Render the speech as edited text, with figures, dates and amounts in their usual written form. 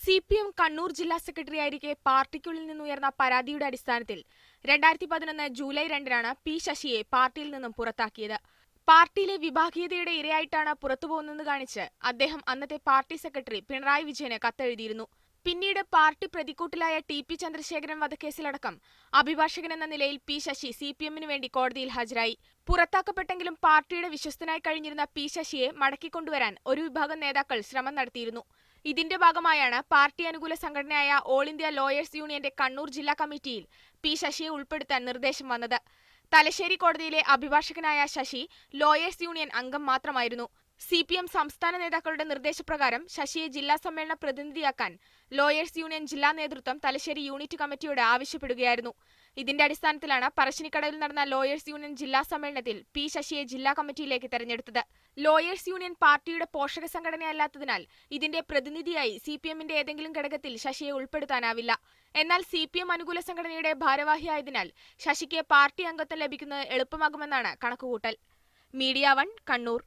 CPM Kannur ജില്ലാ സെക്രട്ടറിയായിരിക്കെ പാർട്ടിക്കുള്ളിൽ നിന്നുയർന്ന പരാതിയുടെ അടിസ്ഥാനത്തിൽ 2011 ജൂലൈ 2-നാണ് പി ശശിയെ പാർട്ടിയിൽ നിന്നും പുറത്താക്കിയത്. പാർട്ടിയിലെ വിഭാഗീയതയുടെ ഇരയായിട്ടാണ് പുറത്തുപോകുന്നതെന്ന് കാണിച്ച് അദ്ദേഹം അന്നത്തെ പാർട്ടി സെക്രട്ടറി പിണറായി വിജയന് കത്തെഴുതിയിരുന്നു. പിന്നീട് പാർട്ടി പ്രതിക്കൂട്ടിലായ TP ചന്ദ്രശേഖരൻ വധക്കേസിലടക്കം അഭിഭാഷകൻ എന്ന നിലയിൽ പി ശശി CPM-ന് വേണ്ടി കോടതിയിൽ ഹാജരായി. പുറത്താക്കപ്പെട്ടെങ്കിലും പാർട്ടിയുടെ വിശ്വസ്തനായി കഴിഞ്ഞിരുന്ന പി ശശിയെ മടക്കിക്കൊണ്ടുവരാൻ ഒരു വിഭാഗം നേതാക്കൾ ശ്രമം നടത്തിയിരുന്നു. ഇതിന്റെ ഭാഗമായാണ് പാർട്ടി അനുകൂല സംഘടനയായ ഓൾ ഇന്ത്യ ലോയേഴ്സ് യൂണിയന്റെ കണ്ണൂർ ജില്ലാ കമ്മിറ്റിയിൽ പി ശശിയെ ഉൾപ്പെടുത്താൻ നിർദ്ദേശം വന്നത്. തലശ്ശേരി കോടതിയിലെ അഭിഭാഷകനായ ശശി ലോയേഴ്സ് യൂണിയൻ അംഗം മാത്രമായിരുന്നു. CPM സംസ്ഥാന നേതാക്കളുടെ നിർദ്ദേശപ്രകാരം ശശിയെ ജില്ലാ സമ്മേളന പ്രതിനിധിയാക്കാൻ ലോയേഴ്സ് യൂണിയൻ ജില്ലാ നേതൃത്വം തലശ്ശേരി യൂണിറ്റ് കമ്മിറ്റിയോട് ആവശ്യപ്പെടുകയായിരുന്നു. ഇതിന്റെ അടിസ്ഥാനത്തിലാണ് പറശ്ശിനിക്കടവിൽ നടന്ന ലോയേഴ്സ് യൂണിയൻ ജില്ലാ സമ്മേളനത്തിൽ പി ശശിയെ ജില്ലാ കമ്മിറ്റിയിലേക്ക് തെരഞ്ഞെടുത്തത്. ലോയേഴ്സ് യൂണിയൻ പാർട്ടിയുടെ പോഷക സംഘടനയല്ലാത്തതിനാൽ ഇതിന്റെ പ്രതിനിധിയായി CPM-ന്റെ ഏതെങ്കിലും ഘടകത്തിൽ ശശിയെ ഉൾപ്പെടുത്താനാവില്ല. എന്നാൽ CPM അനുകൂല സംഘടനയുടെ ഭാരവാഹിയായതിനാൽ ശശിക്ക് പാർട്ടി അംഗത്വം ലഭിക്കുന്നത് എളുപ്പമാകുമെന്നാണ് കണക്കുകൂട്ടൽ. മീഡിയ 1 കണ്ണൂർ.